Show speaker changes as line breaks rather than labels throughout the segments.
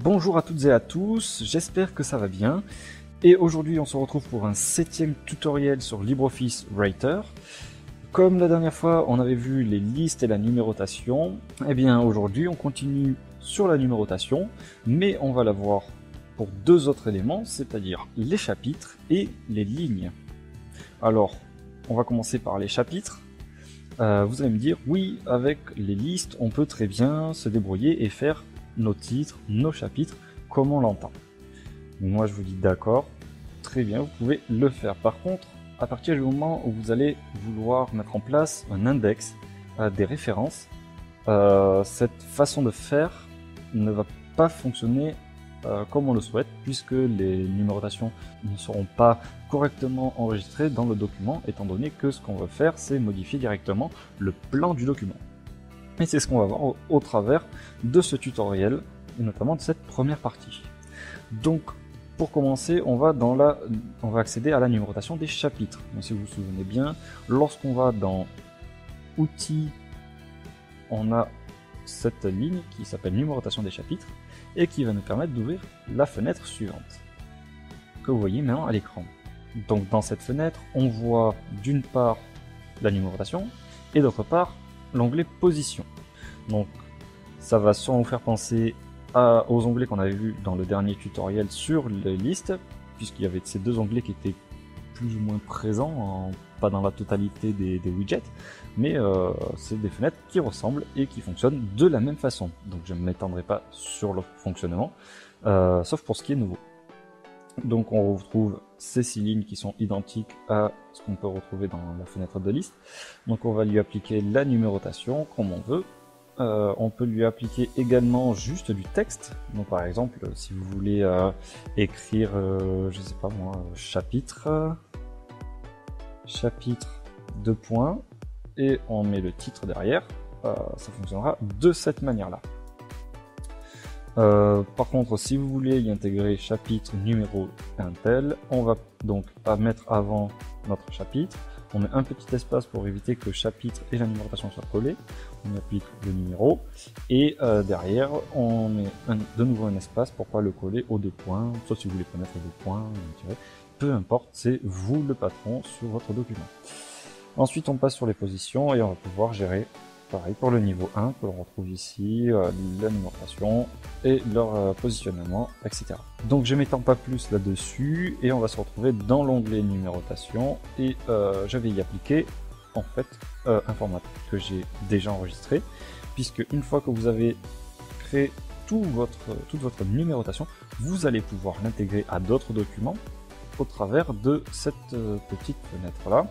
Bonjour à toutes et à tous, j'espère que ça va bien. Et aujourd'hui on se retrouve pour un 7e tutoriel sur LibreOffice Writer. Comme la dernière fois on avait vu les listes et la numérotation, eh bien aujourd'hui on continue sur la numérotation, mais on va la voir pour deux autres éléments, c'est-à-dire les chapitres et les lignes. Alors, on va commencer par les chapitres. Vous allez me dire, oui, avec les listes, on peut très bien se débrouiller et faire nos titres, nos chapitres, comme on l'entend. Moi, je vous dis d'accord, très bien, vous pouvez le faire. Par contre, à partir du moment où vous allez vouloir mettre en place un index, des références, cette façon de faire ne va pas fonctionner comme on le souhaite, puisque les numérotations ne seront pas correctement enregistrées dans le document, étant donné que ce qu'on veut faire, c'est modifier directement le plan du document. Et c'est ce qu'on va voir au travers de ce tutoriel, et notamment de cette première partie. Donc, pour commencer, on va accéder à la numérotation des chapitres. Donc, si vous vous souvenez bien, lorsqu'on va dans Outils, on a cette ligne qui s'appelle numérotation des chapitres et qui va nous permettre d'ouvrir la fenêtre suivante que vous voyez maintenant à l'écran. Donc dans cette fenêtre, on voit d'une part la numérotation et d'autre part l'onglet position. Donc ça va sûrement vous faire penser aux onglets qu'on avait vus dans le dernier tutoriel sur les listes, puisqu'il y avait ces deux onglets qui étaient plus ou moins présents, pas dans la totalité des widgets, mais c'est des fenêtres qui ressemblent et qui fonctionnent de la même façon. Donc je ne m'étendrai pas sur leur fonctionnement, sauf pour ce qui est nouveau. Donc on retrouve ces 6 lignes qui sont identiques à ce qu'on peut retrouver dans la fenêtre de liste. Donc on va lui appliquer la numérotation comme on veut. On peut lui appliquer également juste du texte. Donc par exemple, si vous voulez écrire, je sais pas moi, chapitre 2 points, et on met le titre derrière, ça fonctionnera de cette manière-là. Par contre, si vous voulez y intégrer chapitre numéro un tel, on va donc mettre avant notre chapitre, on met un petit espace pour éviter que chapitre et la numérotation soient collés, on applique le numéro, et derrière on met de nouveau un espace pour pas le coller aux 2 points, sauf si vous voulez pas mettre 2 points, peu importe, c'est vous le patron sur votre document. Ensuite on passe sur les positions et on va pouvoir gérer, pareil pour le niveau 1 que l'on retrouve ici, la numérotation et leur positionnement, etc. Donc je m'étends pas plus là-dessus et on va se retrouver dans l'onglet numérotation et je vais y appliquer en fait un format que j'ai déjà enregistré, puisque une fois que vous avez créé toute votre numérotation, vous allez pouvoir l'intégrer à d'autres documents au travers de cette petite fenêtre là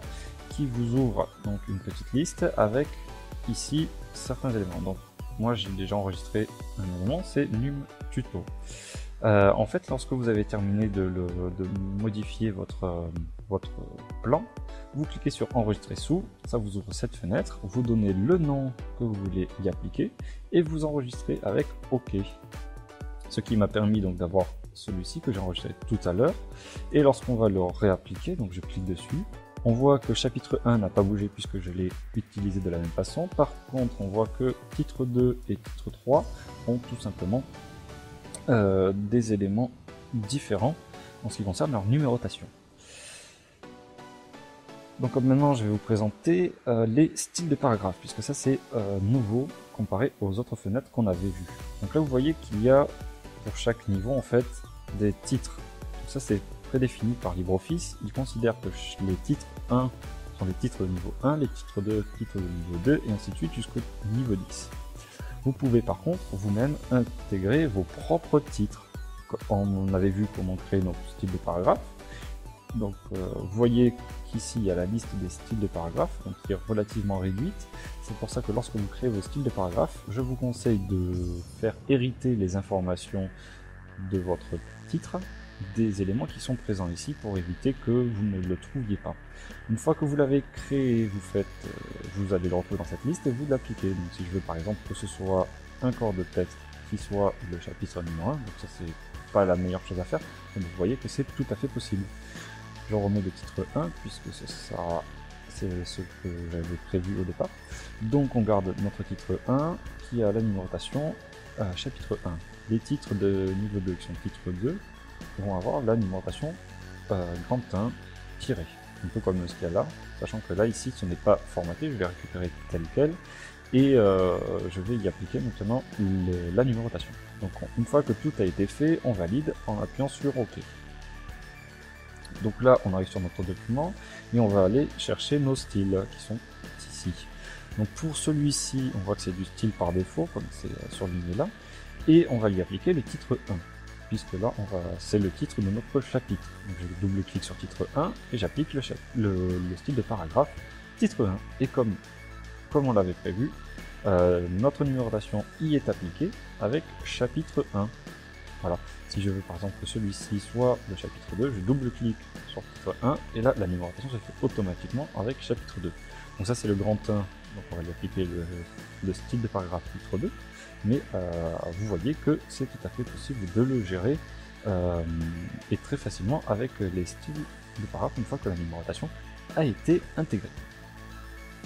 qui vous ouvre donc une petite liste avec ici certains éléments. Donc moi j'ai déjà enregistré un élément, c'est num tuto. En fait, lorsque vous avez terminé de modifier votre plan, vous cliquez sur enregistrer sous, ça vous ouvre cette fenêtre, vous donnez le nom que vous voulez y appliquer et vous enregistrez avec OK. Ce qui m'a permis donc d'avoir celui-ci que j'ai enregistré tout à l'heure, et lorsqu'on va le réappliquer, donc je clique dessus, on voit que chapitre 1 n'a pas bougé puisque je l'ai utilisé de la même façon. Par contre, on voit que titre 2 et titre 3 ont tout simplement des éléments différents en ce qui concerne leur numérotation. Donc maintenant, je vais vous présenter les styles de paragraphes, puisque ça c'est nouveau comparé aux autres fenêtres qu'on avait vues. Donc là, vous voyez qu'il y a pour chaque niveau en fait des titres. Donc ça c'est prédéfini par LibreOffice. Il considère que les titres 1 sont les titres de niveau 1, les titres 2, titres de niveau 2, et ainsi de suite jusqu'au niveau 10. Vous pouvez par contre vous-même intégrer vos propres titres. On avait vu comment créer nos styles de paragraphes. Donc vous voyez qu'ici il y a la liste des styles de paragraphes, donc qui est relativement réduite. C'est pour ça que lorsque vous créez vos styles de paragraphes, je vous conseille de faire hériter les informations de votre titre des éléments qui sont présents ici pour éviter que vous ne le trouviez pas. Une fois que vous l'avez créé, vous allez le retrouver dans cette liste et vous l'appliquez. Donc si je veux par exemple que ce soit un corps de texte qui soit le chapitre numéro 1, donc ça c'est pas la meilleure chose à faire, mais vous voyez que c'est tout à fait possible. Je remets le titre 1 puisque c'est ce que j'avais prévu au départ. Donc on garde notre titre 1 qui a la numérotation chapitre 1. les titres de niveau 2 qui sont titre 2 vont avoir la numérotation grand 1 tiré, un peu comme ce qu'il y a là, sachant que là ici ce n'est pas formaté, je vais récupérer tel quel et je vais y appliquer maintenant la numérotation. Donc une fois que tout a été fait, on valide en appuyant sur OK. Donc là on arrive sur notre document et on va aller chercher nos styles qui sont ici. Donc pour celui-ci, on voit que c'est du style par défaut, comme c'est surligné là, et on va lui appliquer le titre 1, puisque là, c'est le titre de notre chapitre. Donc je double-clique sur titre 1, et j'applique le style de paragraphe titre 1. Et comme on l'avait prévu, notre numérotation y est appliquée avec chapitre 1. Voilà. Si je veux par exemple que celui-ci soit le chapitre 2, je double-clique sur titre 1, et là, la numérotation se fait automatiquement avec chapitre 2. Donc ça, c'est le grand 1. Donc on va lui appliquer le style de paragraphe titre 2, mais vous voyez que c'est tout à fait possible de le gérer et très facilement avec les styles de paragraphe une fois que la numérotation a été intégrée.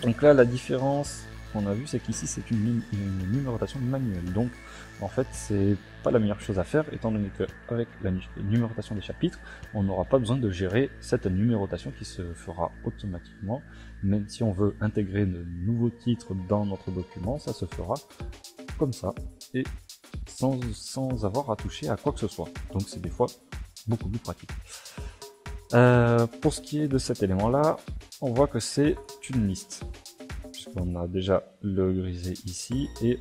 Donc là, la différence qu'on a vue, c'est qu'ici c'est une numérotation manuelle. Donc en fait, c'est pas la meilleure chose à faire, étant donné qu'avec la numérotation des chapitres, on n'aura pas besoin de gérer cette numérotation qui se fera automatiquement. Même si on veut intégrer de nouveaux titres dans notre document, ça se fera comme ça, et sans avoir à toucher à quoi que ce soit. Donc c'est des fois beaucoup plus pratique. Pour ce qui est de cet élément-là, on voit que c'est une liste. On a déjà le grisé ici et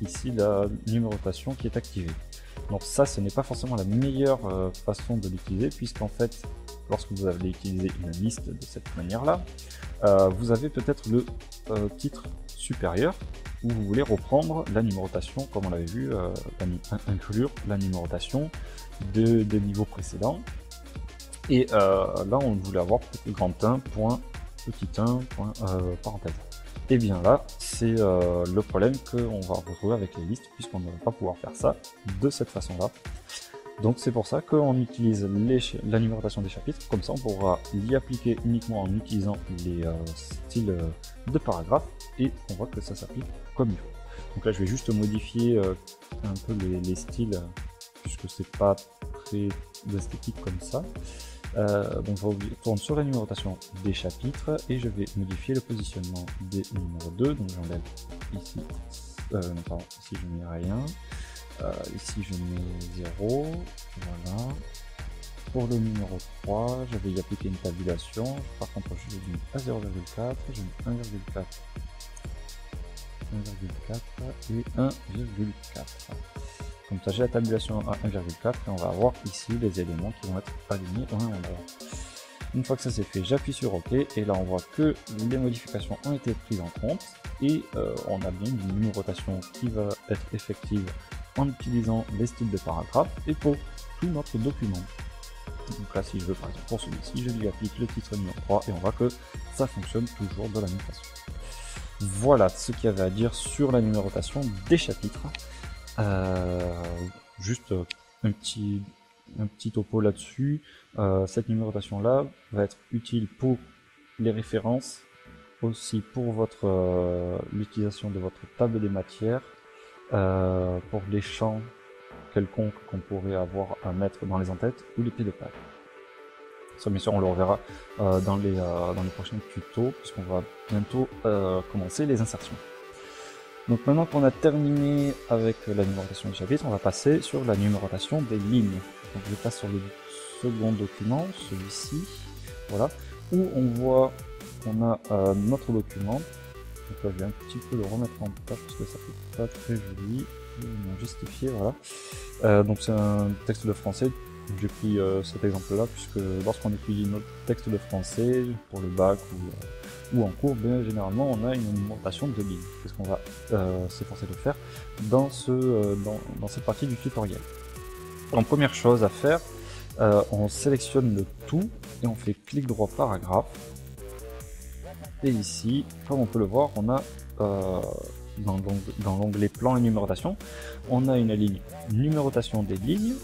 ici la numérotation qui est activée. Donc ça, ce n'est pas forcément la meilleure façon de l'utiliser, puisqu'en fait, lorsque vous allez utiliser une liste de cette manière-là, vous avez peut-être le titre supérieur où vous voulez reprendre la numérotation, comme on l'avait vu, inclure la numérotation des niveaux précédents. Et là, on voulait avoir peut-être grand 1, point, petit 1, point, parenthèse. Et bien là, c'est le problème qu'on va retrouver avec les listes, puisqu'on ne va pas pouvoir faire ça de cette façon-là. Donc c'est pour ça qu'on utilise la numérotation des chapitres, comme ça on pourra l'y appliquer uniquement en utilisant les styles de paragraphe, et on voit que ça s'applique comme il faut. Donc là je vais juste modifier un peu les styles, puisque c'est pas très esthétique comme ça. Donc je retourne sur la numérotation des chapitres et je vais modifier le positionnement des numéros 2. Donc j'enlève ici, non pardon, ici je mets rien, ici je mets 0, voilà. Pour le numéro 3, je vais y appliquer une tabulation. Par contre je vais mettre à 0,4, je mets 1,4, 1,4 et 1,4. Comme ça, j'ai la tabulation à 1,4 et on va avoir ici les éléments qui vont être alignés au même endroit. Une fois que ça c'est fait, j'appuie sur OK et là on voit que les modifications ont été prises en compte et on a bien une numérotation qui va être effective en utilisant les styles de paragraphe et pour tout notre document. Donc là, si je veux par exemple pour celui-ci, je lui applique le titre numéro 3 et on voit que ça fonctionne toujours de la même façon. Voilà ce qu'il y avait à dire sur la numérotation des chapitres. Juste un petit topo là-dessus. Cette numérotation là va être utile pour les références, aussi pour l'utilisation de votre table des matières, pour les champs quelconques qu'on pourrait avoir à mettre dans les entêtes ou les pieds de page. Ça bien sûr on le reverra dans les prochains tutos, puisqu'on va bientôt commencer les insertions. Donc maintenant qu'on a terminé avec la numérotation des chapitres, on va passer sur la numérotation des lignes. Donc je passe sur le second document, celui-ci, voilà, où on voit qu'on a notre document. Donc là je vais un petit peu le remettre en page parce que ça fait pas très joli. Justifié, voilà. Donc c'est un texte de français. J'ai pris cet exemple-là puisque lorsqu'on étudie notre texte de français pour le bac ou en cours, bien généralement on a une numérotation de lignes. C'est ce qu'on va s'efforcer de faire dans cette partie du tutoriel. En première chose à faire, on sélectionne le tout et on fait clic droit paragraphe. Et ici, comme on peut le voir, on a dans l'onglet plan et numérotation, on a une ligne numérotation des lignes.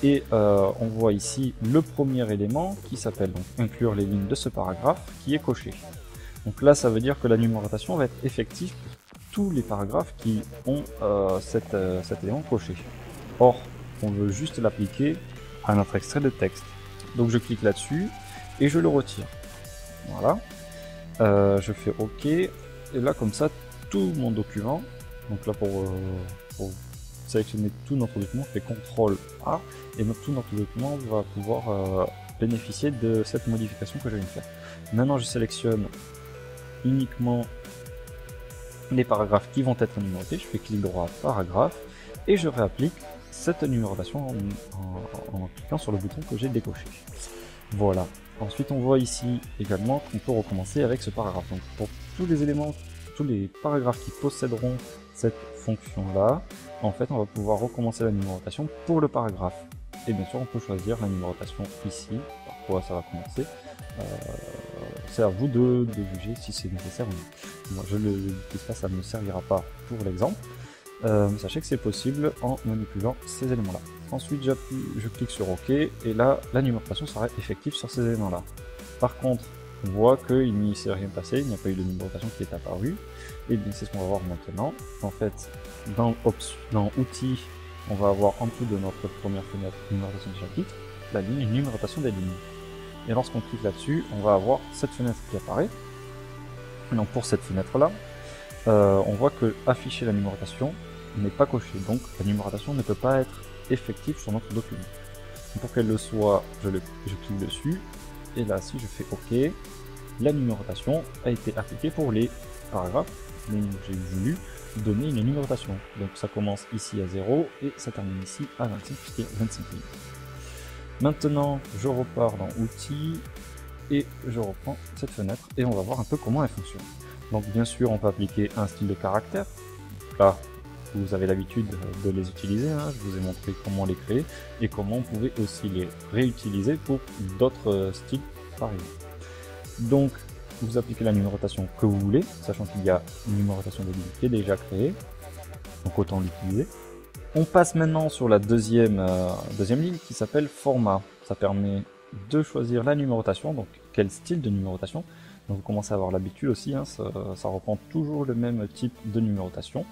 Et on voit ici le premier élément qui s'appelle donc inclure les lignes de ce paragraphe qui est coché. Donc là ça veut dire que la numérotation va être effective pour tous les paragraphes qui ont cet élément coché. Or, on veut juste l'appliquer à notre extrait de texte. Donc je clique là-dessus et je le retire. Voilà. Je fais OK. Et là, comme ça, tout mon document, donc là pour sélectionner tout notre document, on fait CTRL A et tout notre document va pouvoir bénéficier de cette modification que je viens de faire. Maintenant, je sélectionne uniquement les paragraphes qui vont être numérotés. Je fais clic droit, paragraphe, et je réapplique cette numérotation en cliquant sur le bouton que j'ai décoché. Voilà. Ensuite, on voit ici également qu'on peut recommencer avec ce paragraphe. Donc, pour tous les éléments, tous les paragraphes qui posséderont cette fonction-là, en fait, on va pouvoir recommencer la numérotation pour le paragraphe. Et bien sûr, on peut choisir la numérotation ici, par quoi ça va commencer. C'est à vous de juger si c'est nécessaire ou non. Moi, je ne l'utilise pas, ça ne me servira pas pour l'exemple. Mais sachez que c'est possible en manipulant ces éléments-là. Ensuite, je clique sur OK, et là, la numérotation sera effective sur ces éléments-là. Par contre, on voit qu'il n'y s'est rien passé, il n'y a pas eu de numérotation qui est apparue. Et bien, c'est ce qu'on va voir maintenant. En fait, dans Outils, on va avoir en dessous de notre première fenêtre numérotation des chapitres, la ligne numérotation des lignes. Et lorsqu'on clique là-dessus, on va avoir cette fenêtre qui apparaît. Donc pour cette fenêtre-là, on voit que afficher la numérotation n'est pas coché. Donc la numérotation ne peut pas être effective sur notre document. Donc, pour qu'elle le soit, je clique dessus. Et là, si je fais OK, la numérotation a été appliquée pour les paragraphes. Donc j'ai voulu donner une numérotation. Donc ça commence ici à 0 et ça termine ici à 25 puisqu'il y a 25 lignes. Maintenant, je repars dans Outils et je reprends cette fenêtre et on va voir un peu comment elle fonctionne. Donc bien sûr, on peut appliquer un style de caractère. Là, vous avez l'habitude de les utiliser, hein. Je vous ai montré comment les créer et comment on pouvait aussi les réutiliser pour d'autres styles par exemple. Donc, vous appliquez la numérotation que vous voulez, sachant qu'il y a une numérotation de ligne qui est déjà créée, donc autant l'utiliser. On passe maintenant sur la deuxième ligne qui s'appelle format. Ça permet de choisir la numérotation, donc quel style de numérotation. Donc vous commencez à avoir l'habitude aussi, hein, ça reprend toujours le même type de numérotation.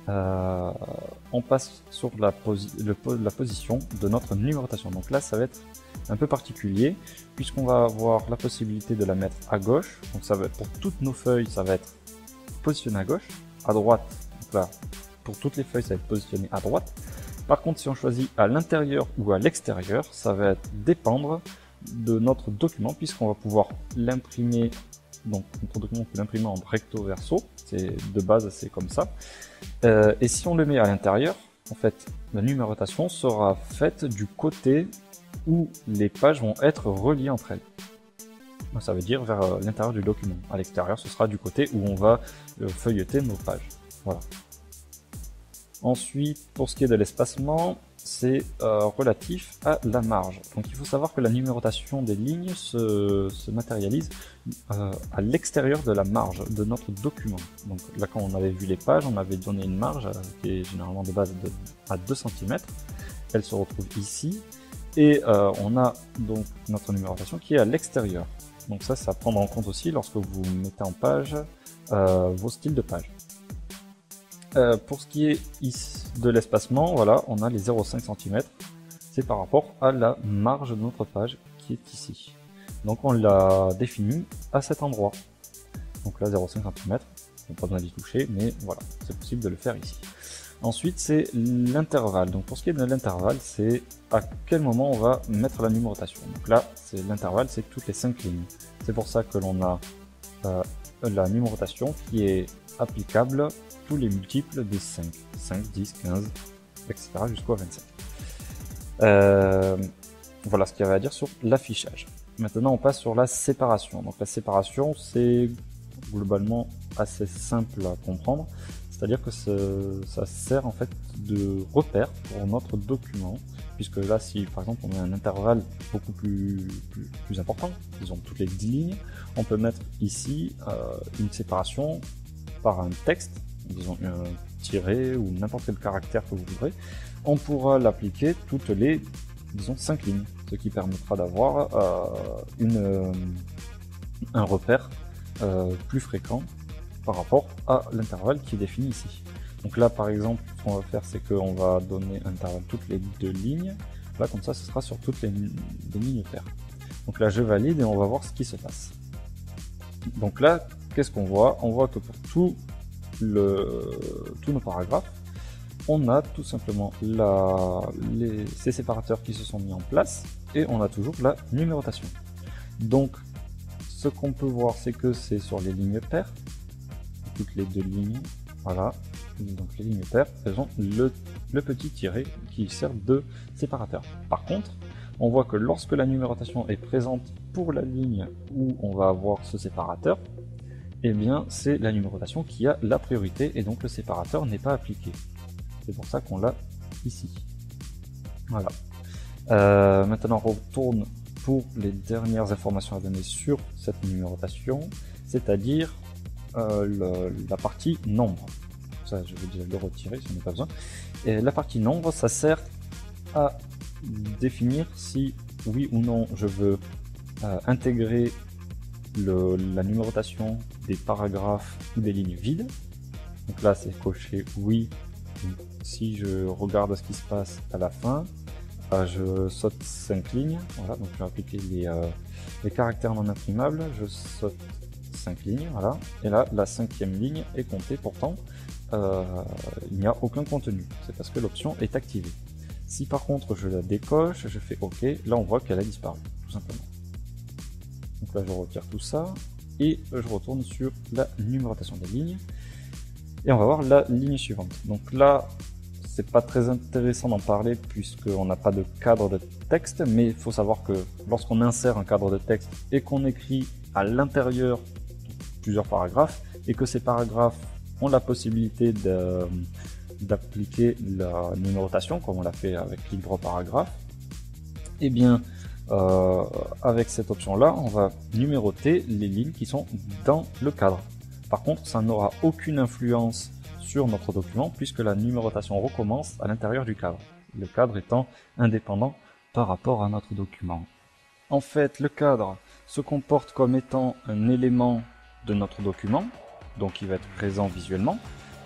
On passe sur la position de notre numérotation. Donc là, ça va être un peu particulier, puisqu'on va avoir la possibilité de la mettre à gauche. Donc ça va être, pour toutes nos feuilles, ça va être positionné à gauche, à droite. Donc là, pour toutes les feuilles, ça va être positionné à droite. Par contre, si on choisit à l'intérieur ou à l'extérieur, ça va dépendre de notre document, puisqu'on va pouvoir l'imprimer. Donc notre document, on peut l'imprimer en recto verso, c'est de base c'est comme ça. Et si on le met à l'intérieur, en fait, la numérotation sera faite du côté où les pages vont être reliées entre elles. Donc, ça veut dire vers l'intérieur du document. À l'extérieur, ce sera du côté où on va feuilleter nos pages. Voilà. Ensuite, pour ce qui est de l'espacement, c'est relatif à la marge. Donc il faut savoir que la numérotation des lignes se matérialise à l'extérieur de la marge de notre document. Donc là, quand on avait vu les pages, on avait donné une marge qui est généralement de base à 2 cm. Elle se retrouve ici. Et on a donc notre numérotation qui est à l'extérieur. Donc ça, c'est à prendre en compte aussi lorsque vous mettez en page vos styles de page. Pour ce qui est de l'espacement, voilà, on a les 0,5 cm. C'est par rapport à la marge de notre page qui est ici. Donc on l'a défini à cet endroit. Donc là, 0,5 cm, on n'a pas besoin d'y toucher, mais voilà, c'est possible de le faire ici. Ensuite, c'est l'intervalle. Donc pour ce qui est de l'intervalle, c'est à quel moment on va mettre la numérotation. Donc là, c'est l'intervalle, c'est toutes les 5 lignes. C'est pour ça que l'on a la numérotation qui est applicable tous les multiples des 5. 5, 10, 15, etc. jusqu'au 25. Voilà ce qu'il y avait à dire sur l'affichage. Maintenant, on passe sur la séparation. Donc la séparation, c'est globalement assez simple à comprendre. C'est-à-dire que ça sert en fait de repère pour notre document, puisque là, si par exemple on met un intervalle beaucoup plus important, disons toutes les 10 lignes, on peut mettre ici une séparation par un texte, disons un tiret ou n'importe quel caractère que vous voudrez. On pourra l'appliquer toutes les, disons, 5 lignes, ce qui permettra d'avoir un repère plus fréquent par rapport à l'intervalle qui est défini ici. Donc là par exemple, ce qu'on va faire, c'est qu'on va donner un intervalle toutes les 2 lignes. Là comme ça, ce sera sur toutes les lignes paires. Donc là je valide et on va voir ce qui se passe. Donc là, qu'est-ce qu'on voit? On voit que pour tous nos paragraphes, on a tout simplement ces séparateurs qui se sont mis en place et on a toujours la numérotation. Donc ce qu'on peut voir, c'est que c'est sur les lignes paires, toutes les 2 lignes, voilà. Donc les lignes paires, elles ont le petit tiret qui sert de séparateur. Par contre, on voit que lorsque la numérotation est présente pour la ligne où on va avoir ce séparateur, eh bien c'est la numérotation qui a la priorité et donc le séparateur n'est pas appliqué. C'est pour ça qu'on l'a ici. Voilà. Maintenant on retourne pour les dernières informations à donner sur cette numérotation, c'est-à-dire la partie nombre. Ça, je vais déjà le retirer si on n'a pas besoin. Et la partie nombre, ça sert à définir si oui ou non je veux intégrer la numérotation des paragraphes ou des lignes vides. Donc là c'est coché oui. Si je regarde ce qui se passe à la fin, je saute 5 lignes, voilà, donc je vais appliquer les caractères non imprimables, je saute 5 lignes, voilà, et là la 5e ligne est comptée, pourtant il n'y a aucun contenu, c'est parce que l'option est activée. Si par contre je la décoche, je fais OK, là on voit qu'elle a disparu, tout simplement. Donc là je retire tout ça, et je retourne sur la numérotation des lignes, et on va voir la ligne suivante. Donc là, c'est pas très intéressant d'en parler puisqu'on n'a pas de cadre de texte, mais il faut savoir que lorsqu'on insère un cadre de texte et qu'on écrit à l'intérieur plusieurs paragraphes, et que ces paragraphes ont la possibilité d'appliquer la numérotation, comme on l'a fait avec libre paragraphe, et bien avec cette option-là, on va numéroter les lignes qui sont dans le cadre. Par contre, ça n'aura aucune influence sur notre document puisque la numérotation recommence à l'intérieur du cadre, le cadre étant indépendant par rapport à notre document. En fait, le cadre se comporte comme étant un élément de notre document, donc il va être présent visuellement.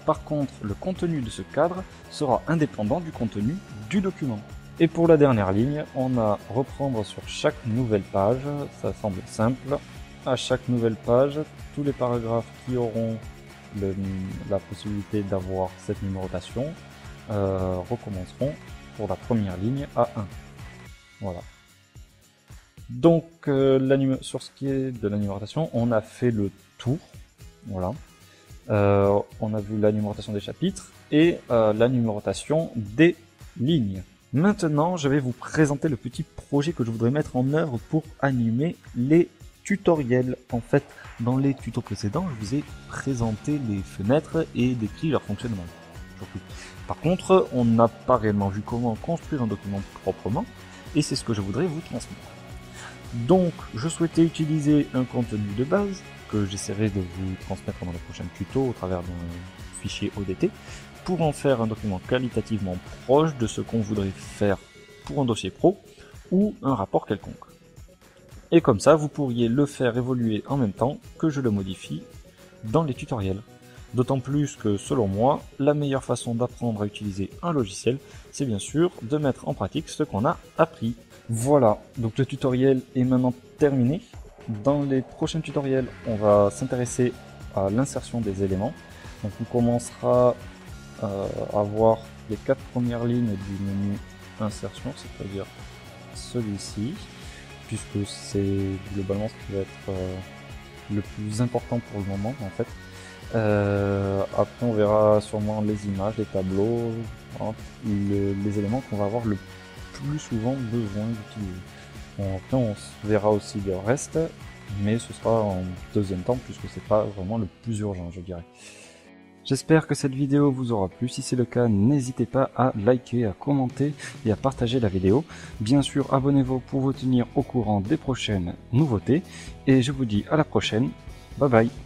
Par contre, le contenu de ce cadre sera indépendant du contenu du document. Et pour la dernière ligne, on a reprendre sur chaque nouvelle page, ça semble simple. À chaque nouvelle page, tous les paragraphes qui auront la possibilité d'avoir cette numérotation recommenceront pour la première ligne à 1. Voilà. Donc sur ce qui est de la numérotation, on a fait le tour. Voilà. On a vu la numérotation des chapitres et la numérotation des lignes. Maintenant, je vais vous présenter le petit projet que je voudrais mettre en œuvre pour animer les tutoriels. En fait, dans les tutos précédents, je vous ai présenté les fenêtres et décrit leur fonctionnement. Par contre, on n'a pas réellement vu comment construire un document proprement, et c'est ce que je voudrais vous transmettre. Donc, je souhaitais utiliser un contenu de base, que j'essaierai de vous transmettre dans le prochain tuto au travers d'un fichier ODT, pour en faire un document qualitativement proche de ce qu'on voudrait faire pour un dossier pro, ou un rapport quelconque. Et comme ça, vous pourriez le faire évoluer en même temps que je le modifie dans les tutoriels. D'autant plus que, selon moi, la meilleure façon d'apprendre à utiliser un logiciel, c'est bien sûr de mettre en pratique ce qu'on a appris. Voilà, donc le tutoriel est maintenant terminé. Dans les prochains tutoriels, on va s'intéresser à l'insertion des éléments. Donc on commencera à voir les 4 premières lignes du menu insertion, c'est-à-dire celui-ci, puisque c'est globalement ce qui va être le plus important pour le moment en fait. Après on verra sûrement les images, les tableaux, hein, les éléments qu'on va avoir le plus souvent besoin d'utiliser. Bon, après on verra aussi le reste, mais ce sera en deuxième temps puisque c'est pas vraiment le plus urgent, je dirais. J'espère que cette vidéo vous aura plu. Si c'est le cas, n'hésitez pas à liker, à commenter et à partager la vidéo. Bien sûr, abonnez-vous pour vous tenir au courant des prochaines nouveautés. Et je vous dis à la prochaine. Bye bye.